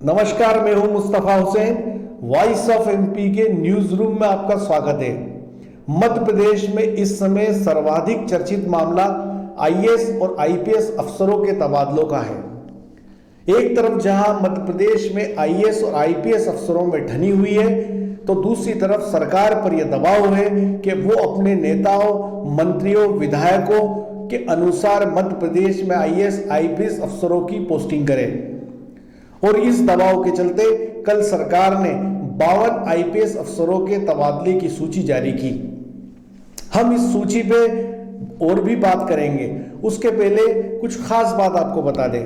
नमस्कार, मैं हूं Mustafa Hussain. Voice of MP के न्यूज रूम में आपका स्वागत है। मध्य प्रदेश में इस समय सर्वाधिक चर्चित मामला आईएएस और आईपीएस अफसरों के तबादलों का है। एक तरफ जहां मध्य प्रदेश में आईएएस और आईपीएस अफसरों में ठनी हुई है, तो दूसरी तरफ सरकार पर यह दबाव है कि वो अपने नेताओं, मंत्रियों, विधायकों के अनुसार मध्य प्रदेश में आईएएस आईपीएस अफसरों की पोस्टिंग करे। और इस दबाव के चलते कल सरकार ने 52 आईपीएस अफसरों के तबादले की सूची जारी की। हम इस सूची पे और भी बात करेंगे, उसके पहले कुछ खास बात आपको बता दें।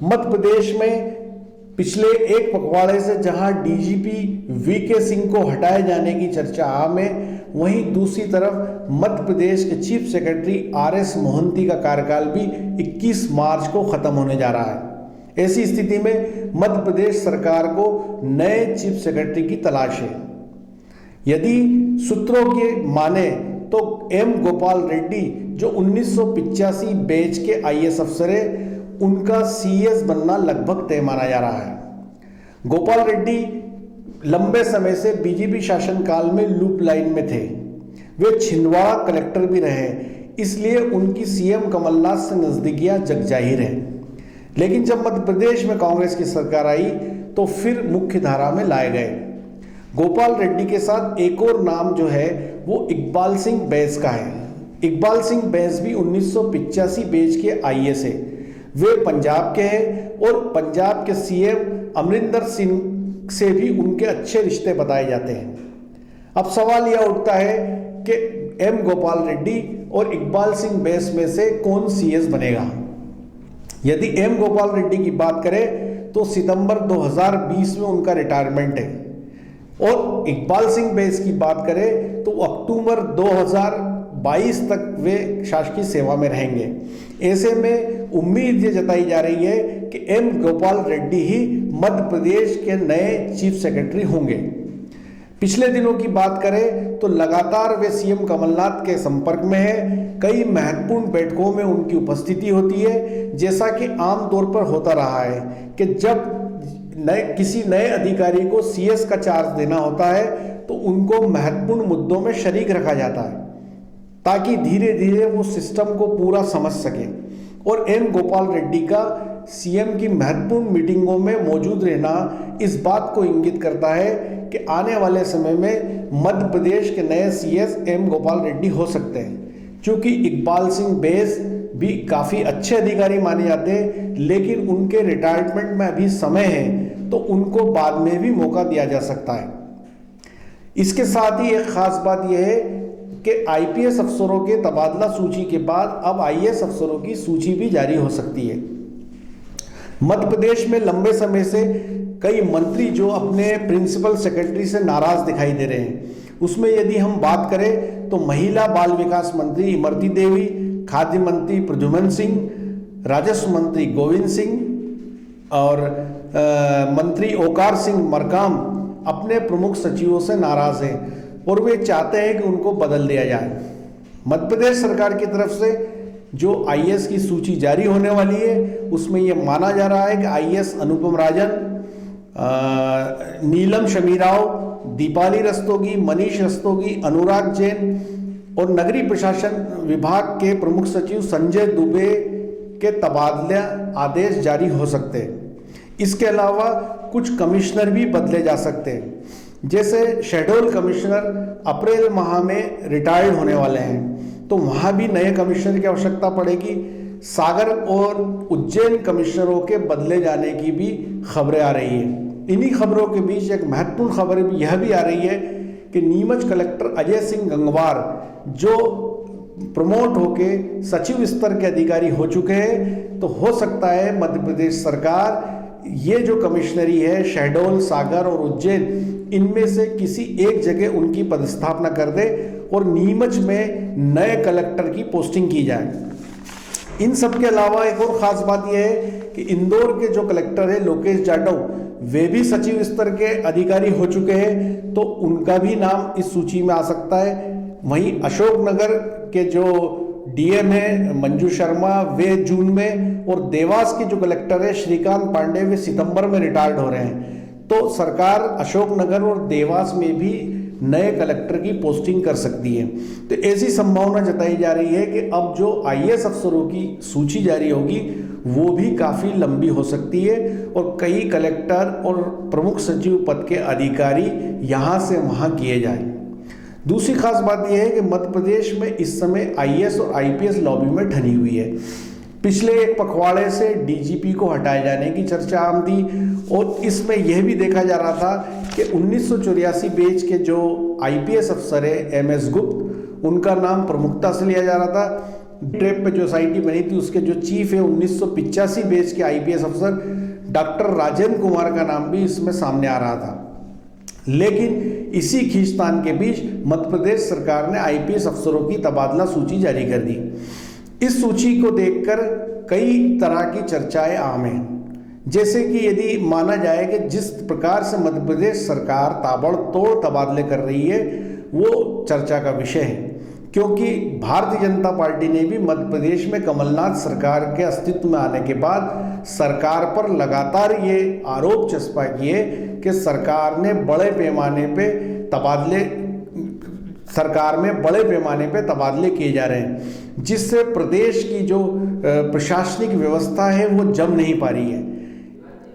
मध्य प्रदेश में पिछले एक पखवाड़े से जहां डीजीपी वीके सिंह को हटाए जाने की चर्चा आम है, वहीं दूसरी तरफ मध्य प्रदेश के चीफ सेक्रेटरी आरएस मोहंती का कार्यकाल भी 21 मार्च को खत्म होने जा रहा है। ऐसी स्थिति में मध्य प्रदेश सरकार को नए चीफ सेक्रेटरी की तलाश है। यदि सूत्रों के माने तो एम गोपाल रेड्डी, जो 1985 बैच के आईएएस अफसर है, उनका सीएस बनना लगभग तय माना जा रहा है। गोपाल रेड्डी लंबे समय से बीजेपी शासनकाल में लूप लाइन में थे। वे छिंदवाड़ा कलेक्टर भी रहे, इसलिए उनकी सीएम कमलनाथ से नजदीकियां जग जाहिर है। लेकिन जब मध्य प्रदेश में कांग्रेस की सरकार आई तो फिर मुख्य धारा में लाए गए। गोपाल रेड्डी के साथ एक और नाम जो है वो इकबाल सिंह बैस का है। इकबाल सिंह बैस भी 1985 बैच के आईएएस है। वे पंजाब के हैं और पंजाब के सीएम अमरिंदर सिंह से भी उनके अच्छे रिश्ते बताए जाते हैं। अब सवाल यह उठता है कि एम गोपाल रेड्डी और इकबाल सिंह बैस में से कौन सीएस बनेगा। यदि एम गोपाल रेड्डी की बात करें तो सितंबर 2020 में उनका रिटायरमेंट है, और इकबाल सिंह बैस की बात करें तो अक्टूबर 2022 तक वे शासकीय सेवा में रहेंगे। ऐसे में उम्मीद ये जताई जा रही है कि एम गोपाल रेड्डी ही मध्य प्रदेश के नए चीफ सेक्रेटरी होंगे। पिछले दिनों की बात करें तो लगातार वे सीएम कमलनाथ के संपर्क में है। कई महत्वपूर्ण बैठकों में उनकी उपस्थिति होती है, जैसा कि आमतौर पर होता रहा है कि जब किसी नए अधिकारी को सीएस का चार्ज देना होता है तो उनको महत्वपूर्ण मुद्दों में शरीक रखा जाता है, ताकि धीरे धीरे वो सिस्टम को पूरा समझ सके। और एम गोपाल रेड्डी का सीएम की महत्वपूर्ण मीटिंगों में मौजूद रहना इस बात को इंगित करता है कि आने वाले समय में मध्य प्रदेश के नए सीएस एम गोपाल रेड्डी हो सकते हैं। क्योंकि इकबाल सिंह बैस भी काफ़ी अच्छे अधिकारी माने जाते हैं, लेकिन उनके रिटायरमेंट में अभी समय है, तो उनको बाद में भी मौका दिया जा सकता है। इसके साथ ही एक खास बात यह है कि आईपीएस अफसरों के तबादला सूची के बाद अब आईएएस अफसरों की सूची भी जारी हो सकती है। मध्य प्रदेश में लंबे समय से कई मंत्री जो अपने प्रिंसिपल सेक्रेटरी से नाराज दिखाई दे रहे हैं, उसमें यदि हम बात करें तो महिला बाल विकास मंत्री इमरती देवी, खाद्य मंत्री प्रद्युम्न सिंह, राजस्व मंत्री गोविंद सिंह और मंत्री ओकार सिंह मरकाम अपने प्रमुख सचिवों से नाराज हैं और वे चाहते हैं कि उनको बदल दिया जाए। मध्य प्रदेश सरकार की तरफ से जो आईएएस की सूची जारी होने वाली है, उसमें यह माना जा रहा है कि आईएएस अनुपम राजन, नीलम शमी राव, दीपाली रस्तोगी, मनीष रस्तोगी, अनुराग जैन और नगरीय प्रशासन विभाग के प्रमुख सचिव संजय दुबे के तबादला आदेश जारी हो सकते हैं। इसके अलावा कुछ कमिश्नर भी बदले जा सकते हैं। जैसे शेड्यूल कमिश्नर अप्रैल माह में रिटायर्ड होने वाले हैं, तो वहाँ भी नए कमिश्नर की आवश्यकता पड़ेगी। सागर और उज्जैन कमिश्नरों के बदले जाने की भी खबरें आ रही हैं। इन्हीं खबरों के बीच एक महत्वपूर्ण खबर यह भी आ रही है कि नीमच कलेक्टर अजय सिंह गंगवार, जो प्रमोट होके सचिव स्तर के अधिकारी हो चुके हैं, तो हो सकता है मध्य प्रदेश सरकार ये जो कमिश्नरी है शहडोल, सागर और उज्जैन, इनमें से किसी एक जगह उनकी पदस्थापना कर दे और नीमच में नए कलेक्टर की पोस्टिंग की जाए। इन सब के अलावा एक और ख़ास बात यह है कि इंदौर के जो कलेक्टर है लोकेश जाटव, वे भी सचिव स्तर के अधिकारी हो चुके हैं, तो उनका भी नाम इस सूची में आ सकता है। वहीं अशोकनगर के जो डीएम है मंजू शर्मा वे जून में, और देवास के जो कलेक्टर है श्रीकांत पांडे वे सितंबर में रिटायर्ड हो रहे हैं। तो सरकार अशोकनगर और देवास में भी नए कलेक्टर की पोस्टिंग कर सकती है। तो ऐसी संभावना जताई जा रही है कि अब जो आईएएस अफसरों की सूची जारी होगी वो भी काफ़ी लंबी हो सकती है और कई कलेक्टर और प्रमुख सचिव पद के अधिकारी यहाँ से वहाँ किए जाए। दूसरी खास बात यह है कि मध्य प्रदेश में इस समय आईएएस और आईपीएस लॉबी में ठनी हुई है। पिछले एक पखवाड़े से डीजीपी को हटाए जाने की चर्चा आम थी और इसमें यह भी देखा जा रहा था कि 1984 बैच के जो आईपीएस अफसर है एमएस गुप्त, उनका नाम प्रमुखता से लिया जा रहा था। ट्रेप पे जो सोसाइटी बनी थी उसके जो चीफ है 1985 बैच के आईपीएस अफसर डॉक्टर राजेंद्र कुमार का नाम भी इसमें सामने आ रहा था। लेकिन इसी खींचतान के बीच मध्य प्रदेश सरकार ने आईपीएस अफसरों की तबादला सूची जारी कर दी। इस सूची को देखकर कई तरह की चर्चाएं आम हैं। जैसे कि यदि माना जाए कि जिस प्रकार से मध्य प्रदेश सरकार ताबड़तोड़ तबादले कर रही है वो चर्चा का विषय है, क्योंकि भारतीय जनता पार्टी ने भी मध्य प्रदेश में कमलनाथ सरकार के अस्तित्व में आने के बाद सरकार पर लगातार ये आरोप चस्पा किए कि सरकार में बड़े पैमाने पे तबादले किए जा रहे हैं, जिससे प्रदेश की जो प्रशासनिक व्यवस्था है वो जम नहीं पा रही है।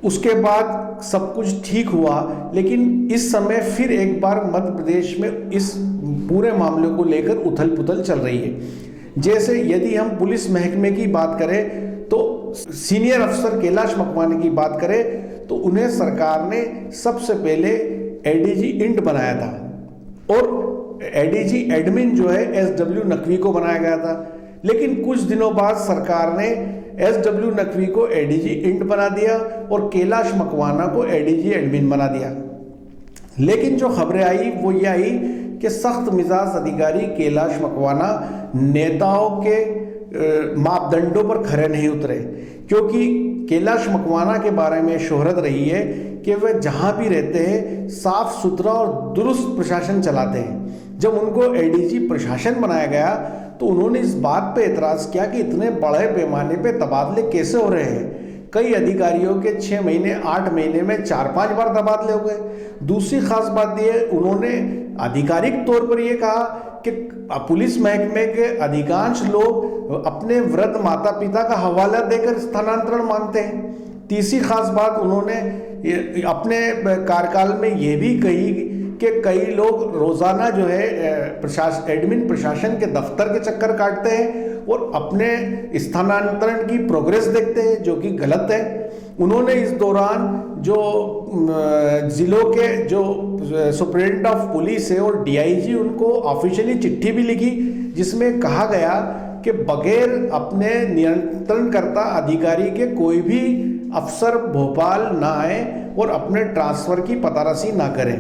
उसके बाद सब कुछ ठीक हुआ, लेकिन इस समय फिर एक बार मध्य प्रदेश में इस पूरे मामले को लेकर उथल पुथल चल रही है। जैसे यदि हम पुलिस महकमे की बात करें तो सीनियर अफसर कैलाश मकवाना की बात करें तो उन्हें सरकार ने सबसे पहले एडीजी इंट बनाया था और एडीजी एडमिन जो है एसडब्ल्यू नकवी को बनाया गया था। लेकिन कुछ दिनों बाद सरकार ने एसडब्ल्यू नकवी को एडीजी इंट बना दिया और कैलाश मकवाना को एडीजी एडमिन बना दिया। लेकिन जो खबरें आई वो ये आई कि सख्त मिजाज अधिकारी कैलाश मकवाना नेताओं के मापदंडों पर खरे नहीं उतरे, क्योंकि कैलाश मकवाना के बारे में शोहरत रही है कि वह जहां भी रहते हैं साफ सुथरा और दुरुस्त प्रशासन चलाते हैं। जब उनको एडीजी प्रशासन बनाया गया तो उन्होंने इस बात पे एतराज़ किया कि इतने बड़े पैमाने पे तबादले कैसे हो रहे हैं। कई अधिकारियों के 6 महीने 8 महीने में 4-5 बार तबादले हो गए। दूसरी खास बात यह, उन्होंने आधिकारिक तौर पर यह कहा कि पुलिस महकमे के अधिकांश लोग अपने वृद्ध माता पिता का हवाला देकर स्थानांतरण मांगते हैं। तीसरी खास बात, उन्होंने अपने कार्यकाल में यह भी कही कि कई लोग रोजाना जो है एडमिन प्रशासन के दफ्तर के चक्कर काटते हैं और अपने स्थानांतरण की प्रोग्रेस देखते हैं, जो कि गलत है। उन्होंने इस दौरान जो जिलों के जो सुप्रिटेंडेंट ऑफ पुलिस है और डीआईजी उनको ऑफिशियली चिट्ठी भी लिखी, जिसमें कहा गया कि बगैर अपने नियंत्रणकर्ता अधिकारी के कोई भी अफसर भोपाल ना आए और अपने ट्रांसफर की पतारसी ना करें।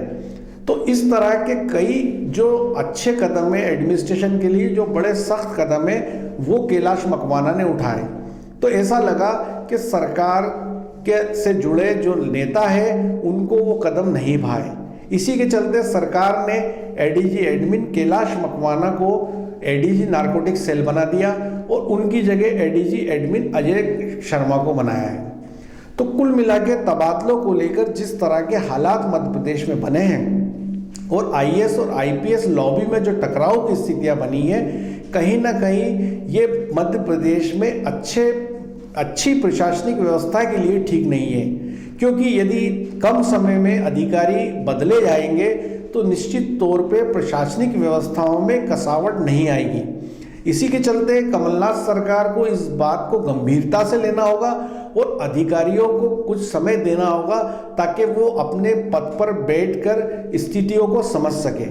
तो इस तरह के कई जो अच्छे कदम है एडमिनिस्ट्रेशन के लिए, जो बड़े सख्त कदम है वो कैलाश मकवाना ने उठाए। तो ऐसा लगा कि सरकार के से जुड़े जो नेता है उनको वो कदम नहीं भाए। इसी के चलते सरकार ने एडीजी एडमिन कैलाश मकवाना को एडीजी नारकोटिक्स सेल बना दिया और उनकी जगह एडीजी एडमिन अजय शर्मा को बनाया है। तो कुल मिला के तबादलों को लेकर जिस तरह के हालात मध्य प्रदेश में बने हैं और आईएएस और आईपीएस लॉबी में जो टकराव की स्थितियां बनी है, कहीं ना कहीं ये मध्य प्रदेश में अच्छी प्रशासनिक व्यवस्था के लिए ठीक नहीं है, क्योंकि यदि कम समय में अधिकारी बदले जाएंगे तो निश्चित तौर पे प्रशासनिक व्यवस्थाओं में कसावट नहीं आएगी। इसी के चलते कमलनाथ सरकार को इस बात को गंभीरता से लेना होगा और अधिकारियों को कुछ समय देना होगा ताकि वो अपने पद पर बैठकर स्थितियों को समझ सके।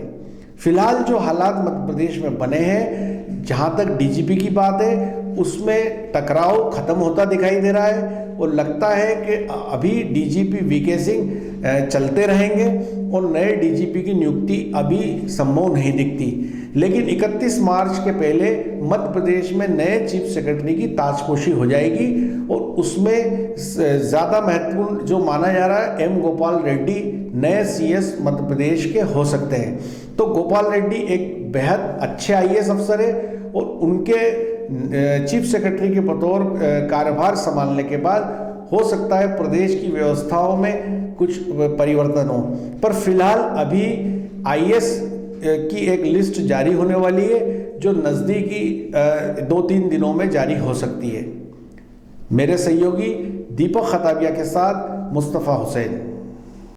फिलहाल जो हालात मध्य प्रदेश में बने हैं, जहां तक डीजीपी की बात है उसमें टकराव खत्म होता दिखाई दे रहा है और लगता है कि अभी डीजीपी वीके सिंह चलते रहेंगे और नए डीजीपी की नियुक्ति अभी संभव नहीं दिखती। लेकिन 31 मार्च के पहले मध्य प्रदेश में नए चीफ सेक्रेटरी की ताजपोशी हो जाएगी और उसमें ज़्यादा महत्वपूर्ण जो माना जा रहा है एम गोपाल रेड्डी नए सीएस मध्य प्रदेश के हो सकते हैं। तो गोपाल रेड्डी एक बेहद अच्छे आईएएस अफसर है और उनके चीफ सेक्रेटरी के बतौर कार्यभार संभालने के बाद हो सकता है प्रदेश की व्यवस्थाओं में कुछ परिवर्तन हो, पर फिलहाल अभी आईएएस की एक लिस्ट जारी होने वाली है जो नज़दीकी 2-3 दिनों में जारी हो सकती है। मेरे सहयोगी दीपक खताबिया के साथ मुस्तफ़ा हुसैन।